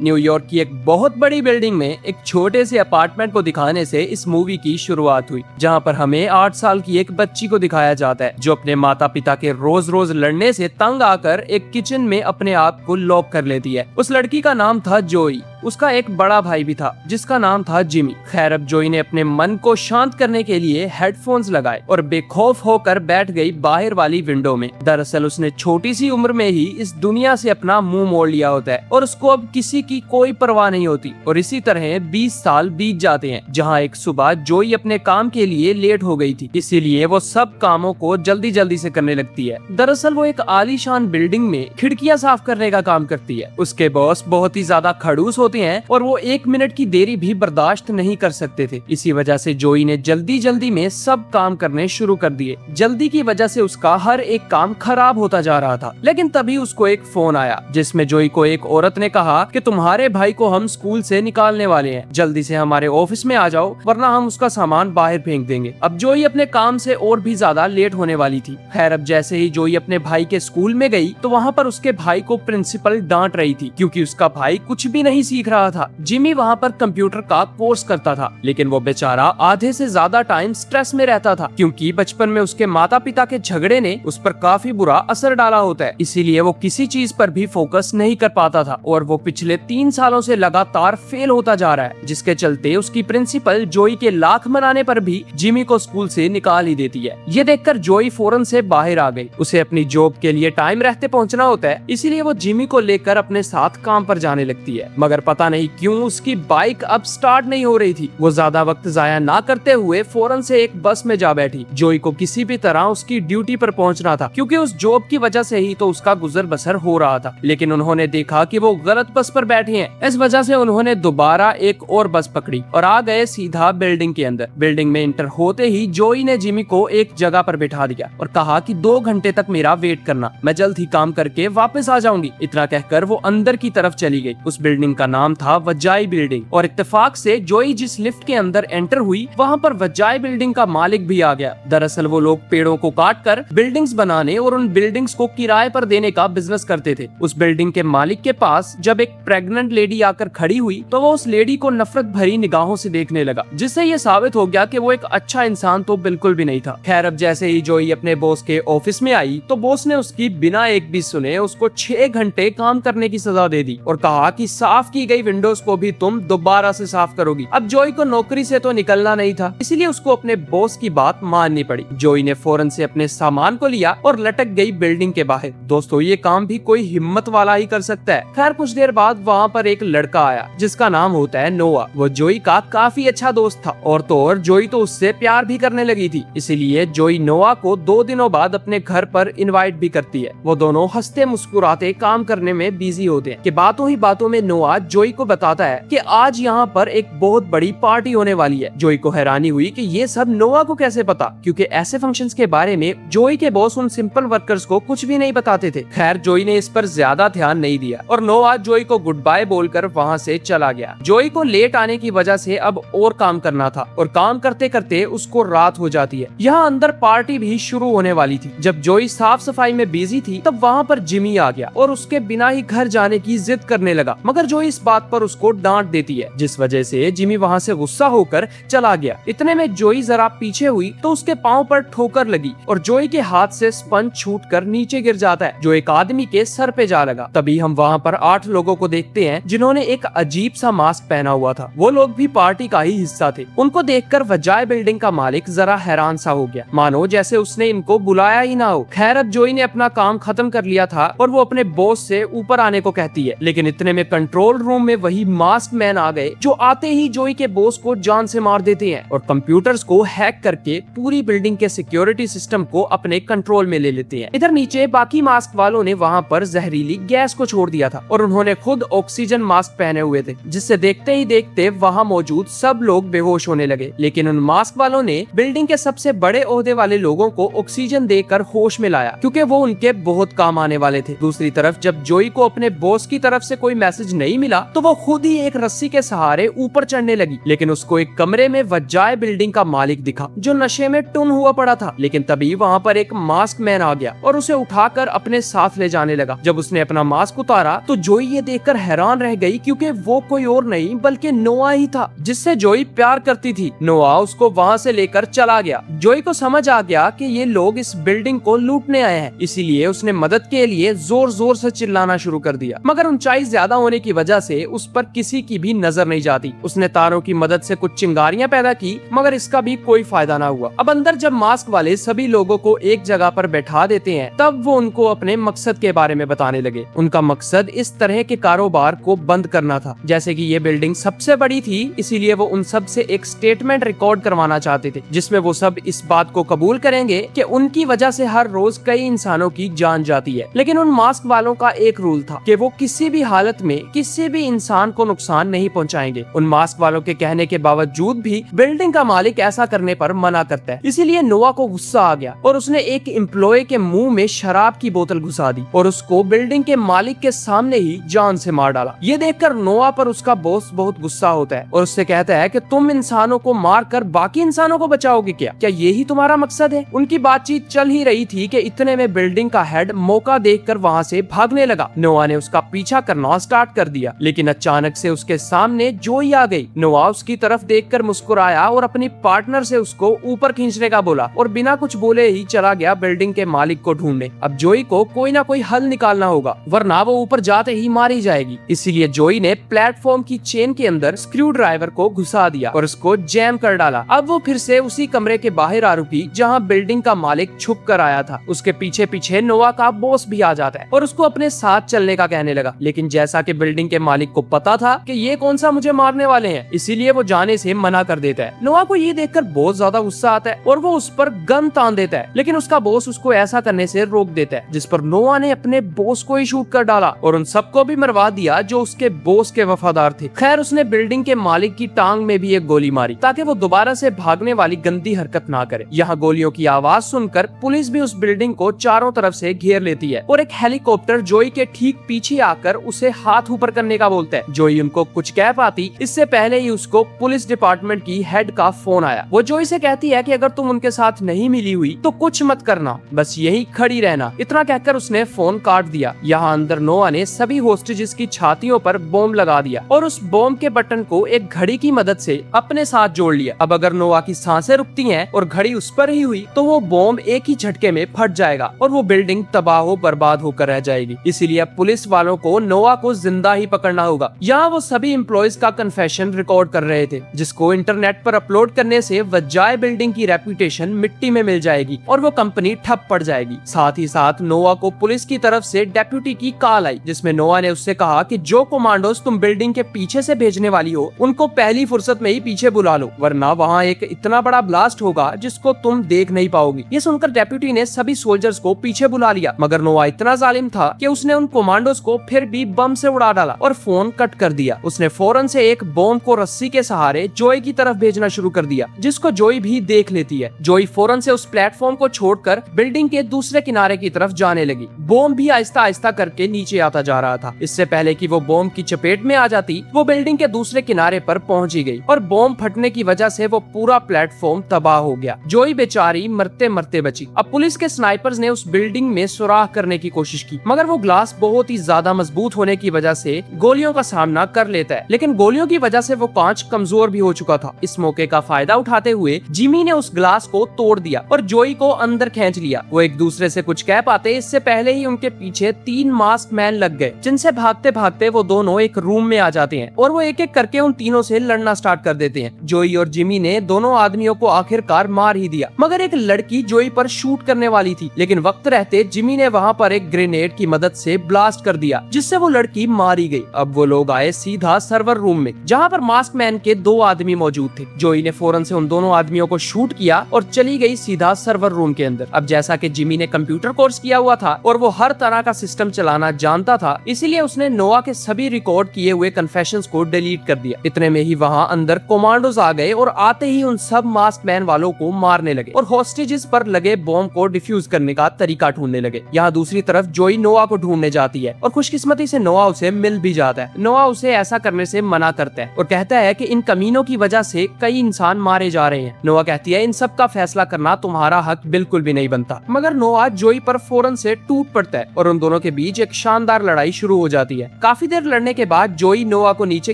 New York की एक बहुत बड़ी बिल्डिंग में एक छोटे से अपार्टमेंट को दिखाने से इस मूवी की शुरुआत हुई, जहां पर हमें 8 साल की एक बच्ची को दिखाया जाता है जो अपने माता पिता के रोज रोज लड़ने से तंग आकर एक किचन में अपने आप को लॉक कर लेती है। उस लड़की का नाम था जोई। उसका एक बड़ा भाई भी था जिसका नाम था जिमी। खैर, अब जोई ने अपने मन को शांत करने के लिए हेडफोन्स लगाए और बेखौफ होकर बैठ गई बाहर वाली विंडो में। दरअसल उसने छोटी सी उम्र में ही इस दुनिया से अपना मुंह मोड़ लिया होता है और उसको अब किसी की कोई परवाह नहीं होती। और इसी तरह 20 साल बीत जाते हैं, जहाँ एक सुबह जोई अपने काम के लिए लेट हो गई थी, इसीलिए वो सब कामों को जल्दी जल्दी से करने लगती है। दरअसल वो एक आलीशान बिल्डिंग में खिड़कियां साफ करने का काम करती है। उसके बॉस बहुत ही ज्यादा खड़ूस होते हैं और वो 1 मिनट की देरी भी बर्दाश्त नहीं कर सकते थे। इसी वजह से जोई ने जल्दी जल्दी में सब काम करने शुरू कर दिए। जल्दी की वजह से उसका हर एक काम खराब होता जा रहा था। लेकिन तभी उसको एक फोन आया जिसमें जोई को एक औरत ने कहा कि तुम्हारे भाई को हम स्कूल से निकालने वाले हैं, जल्दी से हमारे ऑफिस में आ जाओ वरना हम उसका सामान बाहर फेंक देंगे। अब जोई अपने काम से और भी ज्यादा लेट होने वाली थी। खैर, अब जैसे ही जोई अपने भाई के स्कूल में गई तो वहाँ पर उसके भाई को प्रिंसिपल डांट रही थी क्योंकि उसका भाई कुछ भी नहीं सीख रहा था। जिमी वहाँ पर कंप्यूटर का कोर्स करता था, लेकिन वो बेचारा आधे से ज्यादा टाइम स्ट्रेस में रहता था क्योंकि बचपन में उसके माता पिता के झगड़े ने उस पर काफी बुरा असर डाला होता है। इसीलिए वो किसी चीज पर भी फोकस नहीं कर पाता था और वो पिछले 3 सालों से लगातार फेल होता जा रहा है, जिसके चलते उसकी प्रिंसिपल जोई के लाख मनाने पर भी जिमी को स्कूल से निकाल ही देती है। ये देखकर जोई फौरन से बाहर आ गई। उसे अपनी जॉब के लिए टाइम रहते पहुंचना होता है, इसीलिए वो जिमी को लेकर अपने साथ काम पर जाने लगती है। मगर पता नहीं क्यों उसकी बाइक अब स्टार्ट नहीं हो रही थी। वो ज्यादा वक्त जाया ना करते हुए फौरन से एक बस में जा बैठी। जोई को किसी भी तरह उसकी ड्यूटी पर पहुंचना था क्योंकि उस जॉब की वजह से ही तो उसका गुजर बसर हो रहा था। लेकिन उन्होंने देखा कि वो गलत बस पर बैठे हैं। इस वजह से उन्होंने दोबारा एक और बस पकड़ी और आ गए सीधा बिल्डिंग के अंदर। बिल्डिंग में इंटर होते ही जोई ने जिमी को एक जगह पर बैठा दिया और कहा कि 2 घंटे तक मेरा वेट करना, मैं जल्द ही काम करके वापस आ जाऊंगी। इतना कहकर वो अंदर की तरफ चली गई। उस बिल्डिंग का नाम था वजाई बिल्डिंग और इत्तेफाक से जोई जिस लिफ्ट के अंदर एंटर हुई वहाँ पर वजाई बिल्डिंग का मालिक भी आ गया। दरअसल वो लोग पेड़ों को काट कर बिल्डिंग्स बनाने और उन बिल्डिंग्स को किराए पर देने का बिजनेस करते थे। उस बिल्डिंग के मालिक के पास जब एक प्रेग्नेंट लेडी आकर खड़ी हुई तो वो उस लेडी को नफरत भरी निगाहों से देखने लगा, जिससे ये साबित हो गया कि वो एक अच्छा इंसान तो बिल्कुल भी नहीं था। खैर, अब जैसे ही जोई अपने बॉस के ऑफिस में आई तो बॉस ने उसकी बिना एक भी सुने उसको 6 घंटे काम करने की सजा दे दी और कहा कि साफ की गई विंडोज को भी तुम दोबारा से साफ करोगी। अब जोई को नौकरी से तो निकलना नहीं था, इसीलिए उसको अपने बॉस की बात माननी पड़ी। जोई ने फौरन से अपने सामान को लिया और लटक गई बिल्डिंग के बाहर। दोस्तों, ये काम भी कोई हिम्मत वाला ही कर सकता है। खैर, कुछ देर बाद वहाँ पर एक लड़का आया जिसका नाम होता है नोआ। वो जोई का काफी अच्छा दोस्त था और तो और जोई तो उससे प्यार भी करने लगी थी। इसीलिए जोई नोआ को 2 दिनों बाद अपने घर पर इनवाइट भी करती है। वो दोनों हंसते मुस्कुराते काम करने में बिजी होते हैं कि बातों ही बातों में नोआ जोई को बताता है कि आज यहाँ पर एक बहुत बड़ी पार्टी होने वाली है। जोई को हैरानी हुई कि ये सब नोआ को कैसे पता, क्योंकि ऐसे फंक्शंस के बारे में जोई के बॉस उन सिंपल वर्कर्स को कुछ भी नहीं बताते थे। खैर, जोई ने इस पर ज्यादा ध्यान नहीं दिया और नोआ जोई को गुड बाय बोलकर वहाँ से चला गया। जोई को लेट आने की वजह से अब और काम करना था और काम करते करते उसको रात हो जाती है। यहाँ अंदर पार्टी भी शुरू होने वाली थी। जब जोई साफ सफाई में बिजी थी तब वहाँ पर जिमी आ गया और उसके बिना ही घर जाने की जिद करने लगा, मगर जोई इस बात पर उसको डांट देती है, जिस वजह से जिमी वहाँ से गुस्सा होकर चला गया। इतने में जोई जरा पीछे हुई तो उसके पाँव पर ठोकर लगी और जोई के हाथ से स्पंज छूटकर नीचे गिर जाता है जो एक आदमी के सर पे जा लगा। तभी हम वहाँ पर 8 लोगों को देखते हैं जिन्होंने एक अजीब सा मास्क पहना हुआ था। वो लोग भी पार्टी का ही हिस्सा थे। उनको देखकर वजाई बिल्डिंग का मालिक जरा हैरान सा हो गया, मानो जैसे उसने इनको बुलाया ही ना हो। खैर, अब जोई ने अपना काम खत्म कर लिया था और वो अपने बॉस से ऊपर आने को कहती है, लेकिन इतने में कंट्रोल रूम में वही मास्क मैन आ गए जो आते ही जोई के बॉस को जान से मार देते हैं और कंप्यूटर्स को हैक करके पूरी बिल्डिंग के सिक्योरिटी सिस्टम को अपने कंट्रोल में ले लेते हैं। इधर नीचे बाकी मास्क वालों ने वहाँ पर जहरीली गैस को छोड़ दिया था और उन्होंने खुद ऑक्सीजन मास्क पहने हुए थे, जिससे देखते ही देखते वहाँ मौजूद सब लोग बेहोश होने लगे। लेकिन उन मास्क वालों ने बिल्डिंग के सबसे बड़े ओहदे वाले लोगों को ऑक्सीजन देकर होश में लाया क्योंकि वो उनके बहुत काम आने वाले थे। दूसरी तरफ जब जोई को अपने बॉस की तरफ से कोई मैसेज नहीं मिला तो वो खुद ही एक रस्सी के सहारे ऊपर चढ़ने लगी, लेकिन उसको एक कमरे में वजाए बिल्डिंग का मालिक दिखा जो नशे में टुन हुआ पड़ा था। लेकिन तभी वहाँ पर एक मास्क मैन आ गया और उसे उठाकर अपने साथ ले जाने लगा। जब उसने अपना मास्क उतारा तो जोई ये देखकर हैरान रह गई, क्योंकि वो कोई और नहीं बल्कि नोआ ही था, जिससे जोई प्यार करती थी। नोआ उसको वहाँ से लेकर चला गया। जोई को समझ आ गया कि ये लोग इस बिल्डिंग को लूटने आए हैं, इसीलिए उसने मदद के लिए जोर जोर से चिल्लाना शुरू कर दिया। मगर ऊंचाई ज्यादा होने की वजह से उस पर किसी की भी नजर नहीं जाती। उसने तारों की मदद से कुछ चिंगारियां पैदा की, मगर इसका भी कोई फायदा ना हुआ। अब अंदर जब मास्क वाले सभी लोगों को एक जगह पर बैठा देते हैं, तब वो उनको अपने मकसद के बारे में बताने लगे। उनका मकसद इस तरह के कारोबार को बंद करना था। जैसे कि ये बिल्डिंग सबसे बड़ी थी, इसीलिए वो उन सब से एक स्टेटमेंट रिकॉर्ड करवाना चाहते थे, जिसमें वो सब इस बात को कबूल करेंगे कि उनकी वजह से हर रोज कई इंसानों की जान जाती है। लेकिन उन मास्क वालों का एक रूल था कि वो किसी भी हालत में किसी भी इंसान को नुकसान नहीं पहुंचाएंगे। उन मास्क वालों के कहने के बावजूद भी बिल्डिंग का मालिक ऐसा करने पर मना करता है। इसीलिए नोआ को गुस्सा आ गया और उसने एक एम्प्लॉय के मुंह में शराब की बोतल घुसा दी और उसको बिल्डिंग के मालिक के सामने ही जान से मार डाला। ये देखकर नोआ पर उसका बॉस बहुत गुस्सा होता है और उससे कहता है कि तुम इंसानों को मार कर बाकी इंसानों को बचाओगे क्या यही तुम्हारा मकसद है? उनकी बातचीत चल ही रही थी कि इतने में बिल्डिंग का हेड मौका देखकर वहाँ से भागने लगा। नोआ ने उसका पीछा करना स्टार्ट कर दिया, लेकिन अचानक से उसके सामने जोई आ गई। नोआ उसकी तरफ देखकर मुस्कुराया और अपनी पार्टनर से उसको ऊपर खींचने का बोला और बिना कुछ बोले ही चला गया बिल्डिंग के मालिक को ढूंढने। अब जोई को कोई ना कोई हल निकालना होगा, वरना वो ऊपर जाते ही मारी जाएगी। इसीलिए जोई ने प्लेटफॉर्म की चेन के अंदर स्क्रू ड्राइवर को घुसा दिया और उसको जैम कर डाला। अब वो फिर से उसी कमरे के बाहर आ रुकी जहाँ बिल्डिंग का मालिक छुप कर आया था। उसके पीछे पीछे नोआ का बॉस भी आ जाता है और उसको अपने साथ चलने का कहने लगा। लेकिन जैसा कि बिल्डिंग के मालिक को पता था कि ये कौन सा मुझे मारने वाले हैं, इसीलिए वो जाने से मना कर देता है। नोआ को ये देखकर बहुत ज्यादा गुस्सा आता है और वो उस पर गन तान देता है, लेकिन उसका बॉस उसको ऐसा करने से रोक देता है, जिस पर नोआ ने अपने बॉस को ही शूट कर डाला और उन सबको भी मरवा दिया जो उसके बॉस के वफादार थे। खैर, उसने बिल्डिंग के मालिक की टांग में भी एक गोली मारी ताकि वो दोबारा से भागने वाली गंदी हरकत ना करे। यहाँ गोलियों की आवाज सुनकर पुलिस भी उस बिल्डिंग को चारों तरफ से घेर लेती है और एक हेलीकॉप्टर जोई के ठीक पीछे आकर उसे हाथ ऊपर करने का बोलता है। जोई उनको कुछ कह पाती इससे पहले ही उसको पुलिस डिपार्टमेंट की हेड का फोन आया। वो जोई से कहती है कि अगर तुम उनके साथ नहीं मिली हुई तो कुछ मत करना, बस यही खड़ी रहना। इतना कहकर उसने फोन काट दिया। यहाँ अंदर नोआ ने सभी होस्टेजेस की छातियों पर बॉम्ब लगा दिया और उस बॉम्ब के बटन को एक घड़ी की मदद से अपने साथ जोड़ लिया। अब अगर नोआ की सांसें रुकती हैं और घड़ी उस पर ही हुई तो वो बॉम्ब एक ही झटके में फट जाएगा और वो बिल्डिंग तबाह बर्बाद होकर रह जाएगी। इसीलिए अब पुलिस वालों को नोआ को जिंदा ही पकड़ना होगा। यहाँ वो सभी एम्प्लॉयज का कन्फेशन रिकॉर्ड कर रहे थे, जिसको इंटरनेट पर अपलोड करने से वजाए बिल्डिंग की रेपुटेशन मिट्टी में मिल जाएगी और वो कंपनी ठप पड़ जाएगी। साथ ही साथ नोआ को पुलिस की तरफ से डेप्यूटी की कॉल आई, जिसमें नोआ ने उससे कहा कि जो कमांडोज तुम बिल्डिंग के पीछे से भेजने वाली हो उनको पहली फुर्सत में ही पीछे बुला लो, वरना वहाँ एक इतना बड़ा ब्लास्ट होगा जिसको तुम देख नहीं पाओगी। ये सुनकर डेप्यूटी ने सभी सोल्जर्स को पीछे बुला लिया, मगर नोआ इतना जालिम था कि उसने उन कमांडोज को फिर भी बम से उड़ा डाला और फोन कट कर दिया। उसने फौरन से एक बॉम्ब को रस्सी के सहारे जोई की तरफ भेजना शुरू कर दिया, जिसको जोई भी देख लेती है। जोई फौरन से उस प्लेटफॉर्म को छोड़कर बिल्डिंग के दूसरे किनारे की तरफ जाने लगी। बॉम्ब भी आहिस्ता आहिस्ता करके नीचे आता जा रहा था। इससे पहले कि वो बॉम्ब की चपेट में आ जाती, वो बिल्डिंग के दूसरे किनारे पर पहुंची गई और बॉम्ब फटने की वजह से वो पूरा प्लेटफॉर्म तबाह हो गया। जोई बेचारी मरते मरते बची। अब पुलिस के स्नाइपर्स ने उस बिल्डिंग में सुराख करने की कोशिश की, मगर वो ग्लास बहुत ही ज्यादा मजबूत होने की वजह से गोलियों का सामना कर लेता है, लेकिन गोलियों की वजह से वो कांच कमजोर भी हो चुका था। इस मौके का फायदा उठाते हुए जिमी ने उस ग्लास को तोड़ दिया और जोई को अंदर खींच लिया। वो एक दूसरे से कुछ कह पाते इससे पहले ही उनके पीछे 3 मास्क मैन लग गए, जिनसे भागते भागते वो दोनों एक रूम में आ जाते हैं और वो एक एक करके उन तीनों से लड़ना स्टार्ट कर देते हैं। जोई और जिमी ने दोनों आदमियों को आखिरकार मार ही दिया, मगर एक लड़की जोई पर शूट करने वाली थी, लेकिन वक्त रहते जिमी ने वहाँ पर एक ग्रेनेड की मदद से ब्लास्ट कर दिया, जिससे वो लड़की मारी गई। अब वो लोग आए सीधा सर्वर रूम में, जहाँ पर मास्क मैन के 2 आदमी मौजूद थे। जोई ने फौरन से उन दोनों आदमियों को शूट किया और चली गई सीधा सर्वर रूम के अंदर। अब जैसा कि जिमी ने कंप्यूटर कोर्स किया हुआ था और वो हर तरह का सिस्टम चलाना जानता था, इसीलिए उसने नोआ के सभी रिकॉर्ड किए हुए कन्फेशंस को डिलीट कर दिया। इतने में ही वहाँ अंदर कमांडोज आ गए और आते ही उन सब मास्क मैन वालों को मारने लगे और हॉस्टेजेस पर लगे बॉम्ब को डिफ्यूज करने का तरीका ढूंढने लगे। यहाँ दूसरी तरफ जोई नोआ को ढूंढने जाती है और खुशकिस्मती से नोआ उसे मिल भी जाता जाता है। नोआ उसे ऐसा करने से मना करता है और कहता है कि इन कमीनों की वजह से कई इंसान मारे जा रहे हैं। नोआ कहती है इन सब का फैसला करना तुम्हारा हक बिल्कुल भी नहीं बनता। मगर नोआ जोई पर फौरन से टूट पड़ता है और उन दोनों के बीच एक शानदार लड़ाई शुरू हो जाती है। काफी देर लड़ने के बाद जोई नोआ को नीचे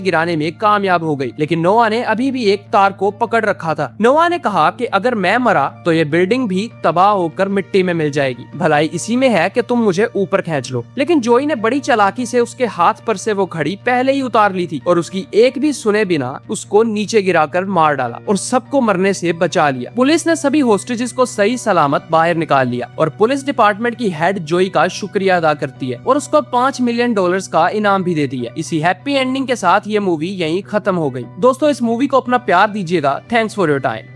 गिराने में कामयाब हो गई, लेकिन नोआ ने अभी भी एक तार को पकड़ रखा था। नोआ ने कहा कि अगर मैं मरा तो ये बिल्डिंग भी तबाह होकर मिट्टी में मिल जाएगी, भलाई इसी में है कि तुम मुझे ऊपर खींच लो। लेकिन जोई ने बड़ी चालाकी से उसके हाथ पर से वो घड़ी पहले ही उतार ली थी और उसकी एक भी सुने बिना उसको नीचे गिराकर मार डाला और सबको मरने से बचा लिया। पुलिस ने सभी होस्टेजेस को सही सलामत बाहर निकाल लिया और पुलिस डिपार्टमेंट की हेड जोई का शुक्रिया अदा करती है और उसको $5 मिलियन का इनाम भी देती है। इसी हैप्पी एंडिंग के साथ ये मूवी यहीं खत्म हो गई। दोस्तों, इस मूवी को अपना प्यार दीजिएगा। Thanks for your time.